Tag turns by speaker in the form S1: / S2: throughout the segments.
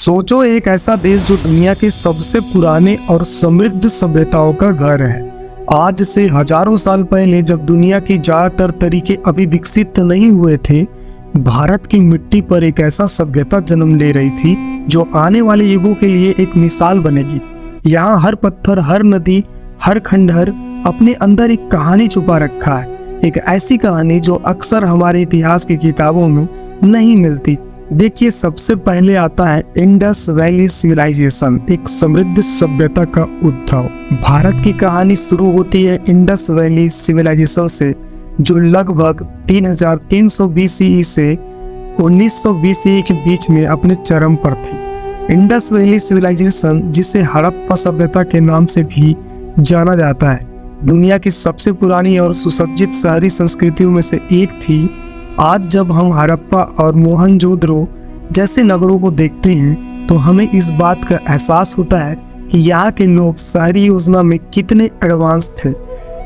S1: सोचो, एक ऐसा देश जो दुनिया के सबसे पुराने और समृद्ध सभ्यताओं का घर है। आज से हजारों साल पहले, जब दुनिया की ज्यादातर तरीके अभी विकसित नहीं हुए थे, भारत की मिट्टी पर एक ऐसा सभ्यता जन्म ले रही थी जो आने वाले युगों के लिए एक मिसाल बनेगी। यहाँ हर पत्थर, हर नदी, हर खंडहर अपने अंदर एक कहानी छुपा रखा है। एक ऐसी कहानी जो अक्सर हमारे इतिहास की किताबों में नहीं मिलती। देखिए, सबसे पहले आता है इंडस वैली सिविलाइजेशन, एक समृद्ध सभ्यता का उद्भव। भारत की कहानी शुरू होती है इंडस वैली सिविलाइजेशन से, जो लगभग 3300 BCE से 1900 BCE के बीच में अपने चरम पर थी। इंडस वैली सिविलाइजेशन, जिसे हड़प्पा सभ्यता के नाम से भी जाना जाता है, दुनिया की सबसे पुरानी और सुसज्जित शहरी संस्कृतियों में से एक थी। आज जब हम हड़प्पा और मोहनजोदड़ो जैसे नगरों को देखते हैं तो हमें इस बात का एहसास होता है कि यहाँ के लोग शहरी योजना में कितने एडवांस थे।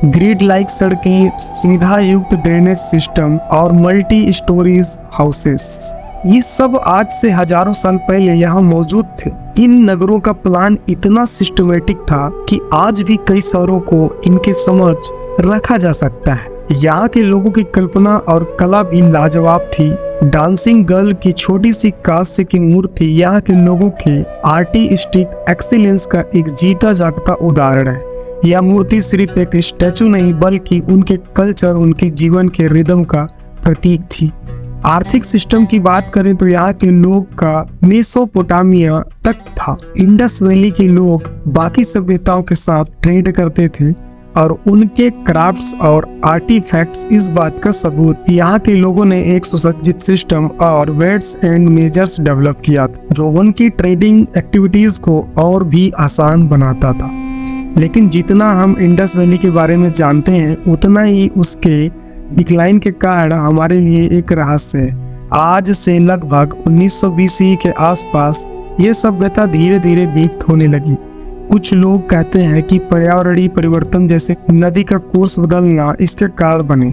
S1: ग्रिड लाइक सड़कें, सुविधा युक्त ड्रेनेज सिस्टम और मल्टी स्टोरीज हाउसेस, ये सब आज से हजारों साल पहले यहाँ मौजूद थे। इन नगरों का प्लान इतना सिस्टमेटिक था कि आज भी कई शहरों को इनके समक्ष रखा जा सकता है। यहाँ के लोगों की कल्पना और कला भी लाजवाब थी। डांसिंग गर्ल की छोटी सी कांस्य की मूर्ति यहाँ के लोगों के आर्टिस्टिक एक्सीलेंस का एक जीता जागता उदाहरण है। यह मूर्ति सिर्फ एक स्टैचू नहीं, बल्कि उनके कल्चर, उनके जीवन के रिदम का प्रतीक थी। आर्थिक सिस्टम की बात करें तो यहाँ के लोग का मेसोपोटामिया तक था। इंडस वैली के लोग बाकी सभ्यताओं के साथ ट्रेड करते थे और उनके क्राफ्ट्स और आर्टिफैक्ट्स इस बात का सबूत। यहाँ के लोगों ने एक सुसज्जित सिस्टम और वेट्स एंड मेजर्स डेवलप किया जो उनकी ट्रेडिंग एक्टिविटीज को और भी आसान बनाता था। लेकिन जितना हम इंडस वैली के बारे में जानते हैं, उतना ही उसके डिक्लाइन के कारण हमारे लिए एक रहस्य है। आज से लगभग 1900 BCE के आसपास ये सभ्यता धीरे धीरे विलुप्त होने लगी। कुछ लोग कहते हैं कि पर्यावरणीय परिवर्तन जैसे नदी का कोर्स बदलना इसके कारण बने,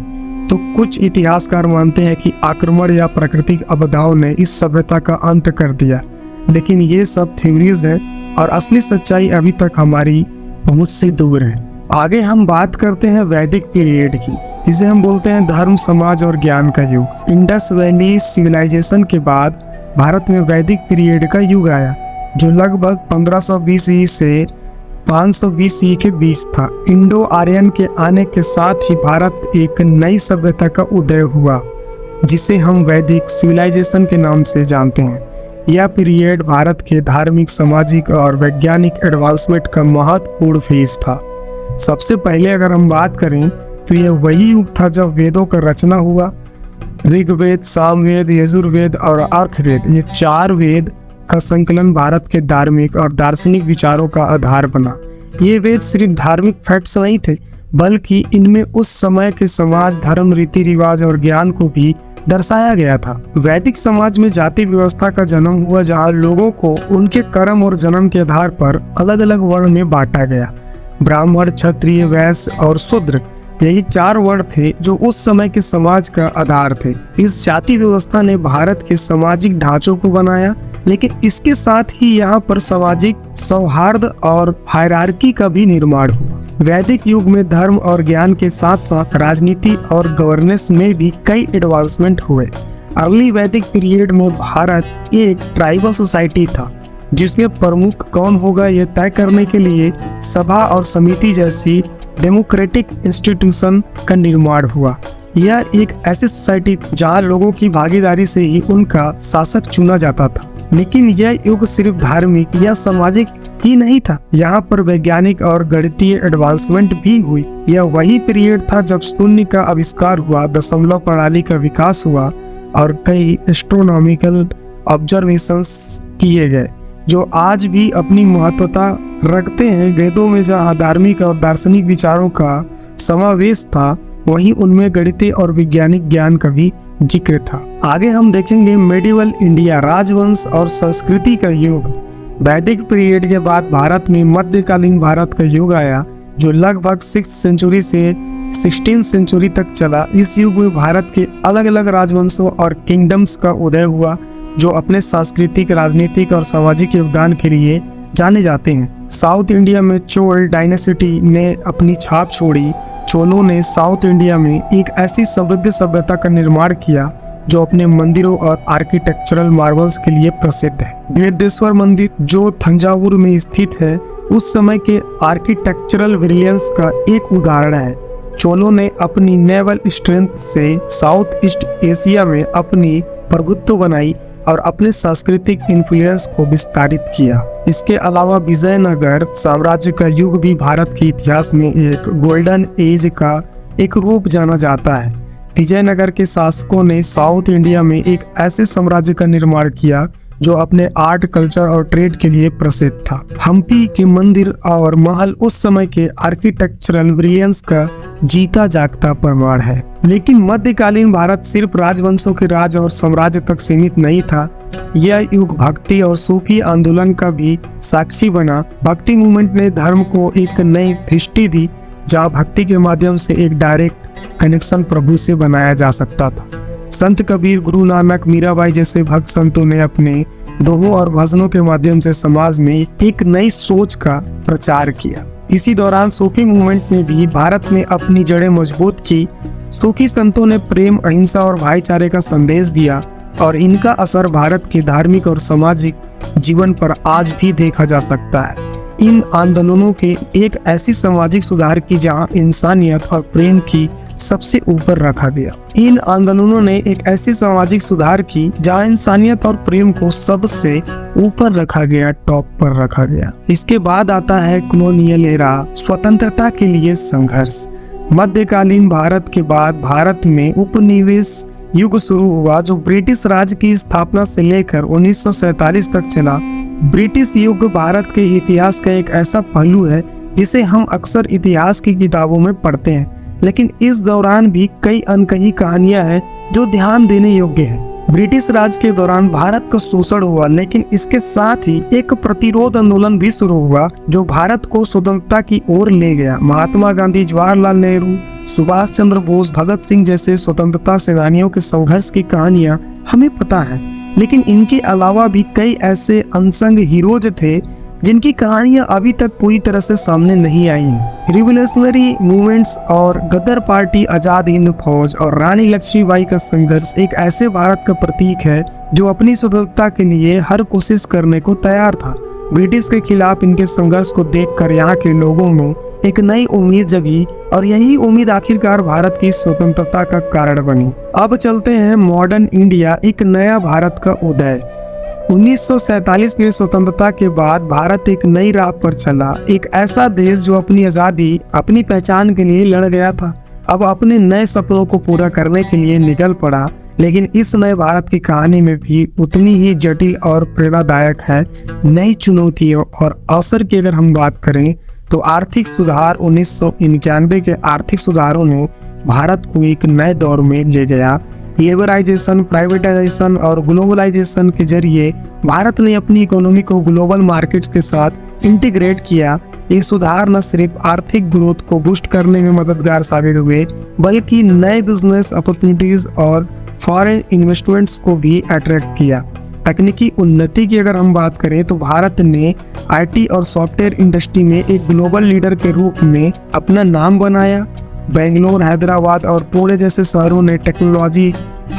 S1: तो कुछ इतिहासकार मानते हैं कि आक्रमण या प्राकृतिक आपदाओं ने इस सभ्यता का अंत कर दिया। लेकिन ये सब थ्योरीज है और असली सच्चाई अभी तक हमारी पहुंच से दूर है। आगे हम बात करते हैं वैदिक पीरियड की, जिसे हम बोलते हैं धर्म, समाज और ज्ञान का युग। इंडस वैली सिविलाइजेशन के बाद भारत में वैदिक पीरियड का युग आया, जो लगभग 1500 BCE से 500 BCE के बीच था। इंडो आर्यन के आने के साथ ही भारत एक नई सभ्यता का उदय हुआ, जिसे हम वैदिक सिविलाइजेशन के नाम से जानते हैं। यह पीरियड भारत के धार्मिक, सामाजिक और वैज्ञानिक एडवांसमेंट का महत्वपूर्ण फेज था। सबसे पहले अगर हम बात करें तो यह वही युग था जब वेदों का रचना हुआ। ऋग्वेद, सामवेद, यजुर्वेद और अर्थवेद, ये 4 वेद का संकलन भारत के धार्मिक और दार्शनिक विचारों का आधार बना। ये वेद सिर्फ धार्मिक फैक्ट्स नहीं थे, बल्कि इनमें उस समय के समाज, धर्म, रीति रिवाज और ज्ञान को भी दर्शाया गया था। वैदिक समाज में जाति व्यवस्था का जन्म हुआ, जहाँ लोगों को उनके कर्म और जन्म के आधार पर अलग अलग वर्ण में बांटा गया। ब्राह्मण, क्षत्रिय, वैश्य और शूद्र, यही 4 वर्ण थे जो उस समय के समाज का आधार थे। इस जाति व्यवस्था ने भारत के सामाजिक ढांचों को बनाया, लेकिन इसके साथ ही यहाँ पर सामाजिक सौहार्द और हायरार्की का भी निर्माण हुआ। वैदिक युग में धर्म और ज्ञान के साथ साथ राजनीति और गवर्नेंस में भी कई एडवांसमेंट हुए। अर्ली वैदिक पीरियड में भारत एक ट्राइबल सोसाइटी था, जिसमें प्रमुख कौन होगा यह तय करने के लिए सभा और समिति जैसी डेमोक्रेटिक इंस्टीट्यूशन का निर्माण हुआ। यह एक ऐसी सोसाइटी जहां लोगों की भागीदारी से ही उनका शासक चुना जाता था। लेकिन यह युग सिर्फ धार्मिक या सामाजिक ही नहीं था, यहाँ पर वैज्ञानिक और गणितीय एडवांसमेंट भी हुई। यह वही पीरियड था जब शून्य का आविष्कार हुआ, दशमलव प्रणाली का विकास हुआ और कई एस्ट्रोनॉमिकल ऑब्जर्वेशंस किए गए, जो आज भी अपनी महत्वता रखते हैं। वेदों में जहाँ धार्मिक और दार्शनिक विचारों का समावेश था, वहीं उनमें गणितीय और वैज्ञानिक ज्ञान का भी जिक्र था। आगे हम देखेंगे मेडिवल इंडिया, राजवंश और संस्कृति का युग। वैदिक पीरियड के बाद भारत में मध्यकालीन भारत का युग आया, जो लगभग 6th सेंचुरी से 16th सेंचुरी तक चला। इस युग में भारत के अलग अलग राजवंशों और किंगडम्स का उदय हुआ, जो अपने सांस्कृतिक, राजनीतिक और सामाजिक योगदान के लिए जाने जाते हैं। साउथ इंडिया में चोल डायनेसिटी ने अपनी छाप छोड़ी। चोलों ने साउथ इंडिया में एक ऐसी समृद्ध सभ्यता का निर्माण किया जो अपने मंदिरों और आर्किटेक्चरल मार्वल्स के लिए प्रसिद्ध है। बृहदेश्वर मंदिर जो तंजावुर में स्थित है, उस समय के आर्किटेक्चरल ब्रिलियंस का एक उदाहरण है। चोलों ने अपनी नेवल स्ट्रेंथ से साउथ ईस्ट एशिया में अपनी प्रभुत्व बनाई और अपने सांस्कृतिक इन्फ्लुएंस को विस्तारित किया। इसके अलावा विजयनगर साम्राज्य का युग भी भारत के इतिहास में एक गोल्डन एज का एक रूप जाना जाता है। विजयनगर के शासकों ने साउथ इंडिया में एक ऐसे साम्राज्य का निर्माण किया जो अपने आर्ट, कल्चर और ट्रेड के लिए प्रसिद्ध था। हम्पी के मंदिर और महल उस समय के आर्किटेक्चरल ब्रिलियंस का जीता जागता प्रमाण है। लेकिन मध्यकालीन भारत सिर्फ राजवंशों के राज और साम्राज्य तक सीमित नहीं था। यह युग भक्ति और सूफी आंदोलन का भी साक्षी बना। भक्ति मूवमेंट ने धर्म को एक नई दृष्टि दी, जहाँ भक्ति के माध्यम से एक डायरेक्ट कनेक्शन प्रभु से बनाया जा सकता था। संत कबीर, गुरु नानक, मीराबाई जैसे भक्त संतों ने अपने दोहों और भजनों के माध्यम से समाज में एक नई सोच का प्रचार किया। इसी दौरान सूफी मूवमेंट ने भी भारत में अपनी जड़ें मजबूत की। सूफी संतों ने प्रेम, अहिंसा और भाईचारे का संदेश दिया और इनका असर भारत के धार्मिक और सामाजिक जीवन पर आज भी देखा जा सकता है। इन आंदोलनों के एक ऐसी सामाजिक सुधार की जहां इंसानियत और प्रेम की सबसे ऊपर रखा गया। इन आंदोलनों ने एक ऐसी सामाजिक सुधार की जहां इंसानियत और प्रेम को सबसे ऊपर रखा गया, टॉप पर रखा गया। इसके बाद आता है कॉलोनियल एरा, स्वतंत्रता के लिए संघर्ष। मध्यकालीन भारत के बाद भारत में उपनिवेश युग शुरू हुआ, जो ब्रिटिश राज की स्थापना से लेकर 1947 तक चला। ब्रिटिश युग भारत के इतिहास का एक ऐसा पहलू है जिसे हम अक्सर इतिहास की किताबों में पढ़ते हैं, लेकिन इस दौरान भी कई अनकही कहानियां हैं जो ध्यान देने योग्य है। ब्रिटिश राज के दौरान भारत का शोषण हुआ, लेकिन इसके साथ ही एक प्रतिरोध आंदोलन भी शुरू हुआ जो भारत को स्वतंत्रता की ओर ले गया। महात्मा गांधी, जवाहरलाल नेहरू, सुभाष चंद्र बोस, भगत सिंह जैसे स्वतंत्रता सेनानियों के संघर्ष की कहानियां हमें पता है, लेकिन इनके अलावा भी कई ऐसे अनसंग हीरोज थे जिनकी कहानियां अभी तक पूरी तरह से सामने नहीं आई हैं। रिवोल्यूशनरी मूवमेंट्स और गदर पार्टी, आजाद हिंद फौज और रानी लक्ष्मीबाई का संघर्ष एक ऐसे भारत का प्रतीक है जो अपनी स्वतंत्रता के लिए हर कोशिश करने को तैयार था। ब्रिटिश के खिलाफ इनके संघर्ष को देखकर यहाँ के लोगों में एक नई उम्मीद जगी और यही उम्मीद आखिरकार भारत की स्वतंत्रता का कारण बनी। अब चलते हैं मॉडर्न इंडिया, एक नया भारत का उदय। 1947 में स्वतंत्रता के बाद भारत एक नई राह पर चला। एक ऐसा देश जो अपनी आज़ादी, अपनी पहचान के लिए लड़ गया था, अब अपने नए सपनों को पूरा करने के लिए निकल पड़ा। लेकिन इस नए भारत की कहानी में भी उतनी ही जटिल और प्रेरणादायक है नई चुनौतियों और अवसर की। अगर हम बात करें तो आर्थिक सुधार, 1991 के आर्थिक सुधारों ने भारत को एक नए दौर में ले गया। लिबरलाइजेशन, प्राइवेटाइजेशन और ग्लोबलाइजेशन के जरिए भारत ने अपनी इकोनॉमी को ग्लोबल मार्केट्स के साथ इंटीग्रेट किया। ये सुधार न सिर्फ आर्थिक ग्रोथ को बूस्ट करने में मददगार साबित हुए, बल्कि नए बिजनेस अपॉर्चुनिटीज और फॉरेन इन्वेस्टमेंट्स को भी अट्रैक्ट किया। तकनीकी उन्नति की अगर हम बात करें तो भारत ने आईटी और सॉफ्टवेयर इंडस्ट्री में एक ग्लोबल लीडर के रूप में अपना नाम बनाया। बेंगलोर, हैदराबाद और पुणे जैसे शहरों ने टेक्नोलॉजी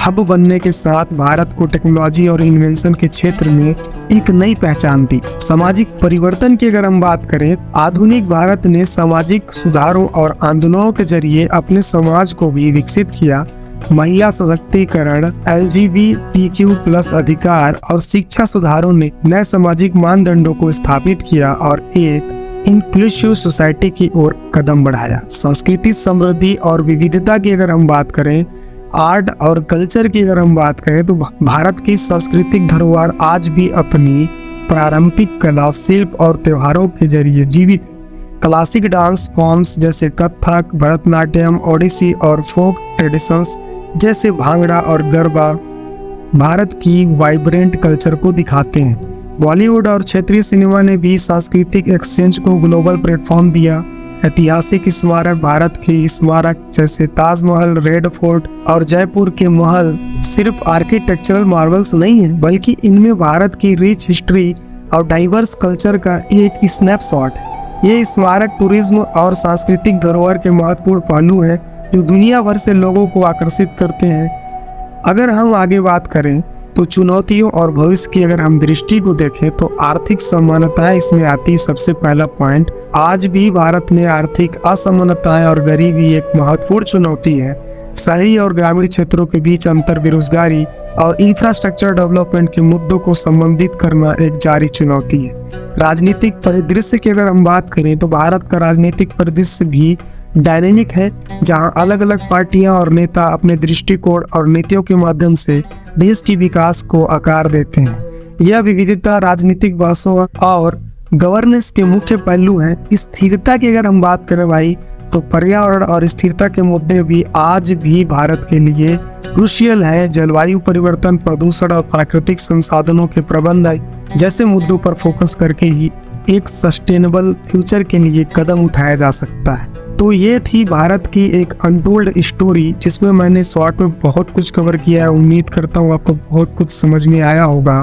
S1: हब बनने के साथ भारत को टेक्नोलॉजी और इन्वेंशन के क्षेत्र में एक नई पहचान दी। सामाजिक परिवर्तन की अगर हम बात करें, आधुनिक भारत ने सामाजिक सुधारों और आंदोलनों के जरिए अपने समाज को भी विकसित किया। महिला सशक्तिकरण, LGBTQ+ अधिकार और शिक्षा सुधारों ने नए सामाजिक मानदंडों को स्थापित किया और एक इंक्लूसिव सोसाइटी की ओर कदम बढ़ाया। संस्कृति, समृद्धि और विविधता की अगर हम बात करें, आर्ट और कल्चर की अगर हम बात करें तो भारत की सांस्कृतिक धरोहर आज भी अपनी पारंपरिक कला, शिल्प और त्योहारों के जरिए जीवित है। क्लासिक डांस फॉर्म्स जैसे कथक, भरतनाट्यम, ओडिसी और फोक ट्रेडिशंस जैसे भांगड़ा और गरबा भारत की वाइब्रेंट कल्चर को दिखाते हैं। बॉलीवुड और क्षेत्रीय सिनेमा ने भी सांस्कृतिक एक्सचेंज को ग्लोबल प्लेटफॉर्म दिया। ऐतिहासिक स्मारक, भारत के स्मारक जैसे ताजमहल, रेड फोर्ट और जयपुर के महल सिर्फ आर्किटेक्चरल मार्वल्स नहीं है, बल्कि इनमें भारत की रिच हिस्ट्री और डाइवर्स कल्चर का एक स्नैपशॉट है। ये स्मारक टूरिज्म और सांस्कृतिक धरोहर के महत्वपूर्ण पहलू हैं जो दुनिया भर से लोगों को आकर्षित करते हैं। अगर हम आगे बात करें तो चुनौतियों और भविष्य की अगर हम दृष्टि को देखें तो आर्थिक समानताएं इसमें आती है। सबसे पहला पॉइंट, आज भी भारत में आर्थिक असमानताएं और गरीबी एक महत्वपूर्ण चुनौती है। शहरी और ग्रामीण क्षेत्रों के बीच अंतर, बेरोजगारी और इंफ्रास्ट्रक्चर डेवलपमेंट के मुद्दों को संबोधित करना एक जारी चुनौती है। राजनीतिक परिदृश्य की अगर हम बात करें तो भारत का राजनीतिक परिदृश्य भी डायनेमिक है, जहां अलग अलग पार्टियां और नेता अपने दृष्टिकोण और नीतियों के माध्यम से देश की विकास को आकार देते हैं। यह विविधता राजनीतिक बहसों और गवर्नेंस के मुख्य पहलू हैं। स्थिरता की अगर हम बात करें भाई, तो पर्यावरण और स्थिरता के मुद्दे भी आज भी भारत के लिए क्रूशियल है। जलवायु परिवर्तन, प्रदूषण और प्राकृतिक संसाधनों के प्रबंधन जैसे मुद्दों पर फोकस करके ही एक सस्टेनेबल फ्यूचर के लिए कदम उठाया जा सकता है। तो ये थी भारत की एक अनटोल्ड स्टोरी, जिसमें मैंने शॉर्ट में बहुत कुछ कवर किया है। उम्मीद करता हूँ आपको बहुत कुछ समझ में आया होगा।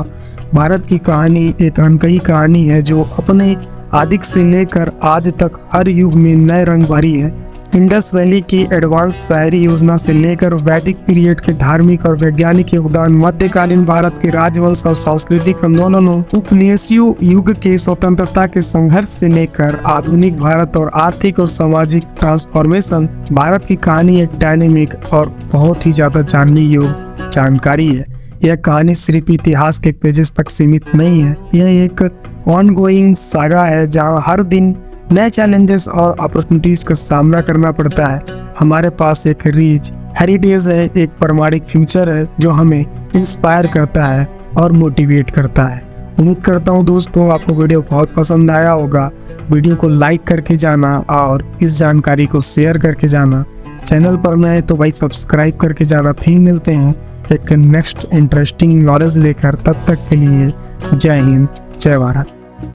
S1: भारत की कहानी एक अनकही कहानी है जो अपने आदिक से लेकर आज तक हर युग में नए रंग भरी है। इंडस वैली की एडवांस शहरी योजना से लेकर वैदिक पीरियड के धार्मिक और वैज्ञानिक योगदान, मध्यकालीन भारत के राजवंश और सांस्कृतिक आंदोलनों, उपनिवेशीय युग के स्वतंत्रता के संघर्ष से लेकर आधुनिक भारत और आर्थिक और सामाजिक ट्रांसफॉर्मेशन, भारत की कहानी एक डायनेमिक और बहुत ही ज्यादा जानने योग्य जानकारी है। यह कहानी सिर्फ इतिहास के पेजेस तक सीमित नहीं है, यह एक ऑनगोइंग सागा है जहां हर दिन नए चैलेंजेस और अपॉर्चुनिटीज का सामना करना पड़ता है। हमारे पास एक रिच हेरिटेज है, एक प्रमाणिक फ्यूचर है जो हमें इंस्पायर करता है और मोटिवेट करता है। उम्मीद करता हूँ दोस्तों आपको वीडियो बहुत पसंद आया होगा। वीडियो को लाइक करके जाना और इस जानकारी को शेयर करके जाना। चैनल पर नए तो भाई सब्सक्राइब करके जाना। फिर मिलते हैं एक नेक्स्ट इंटरेस्टिंग नॉलेज लेकर। तब तक के लिए जय हिंद, जय भारत।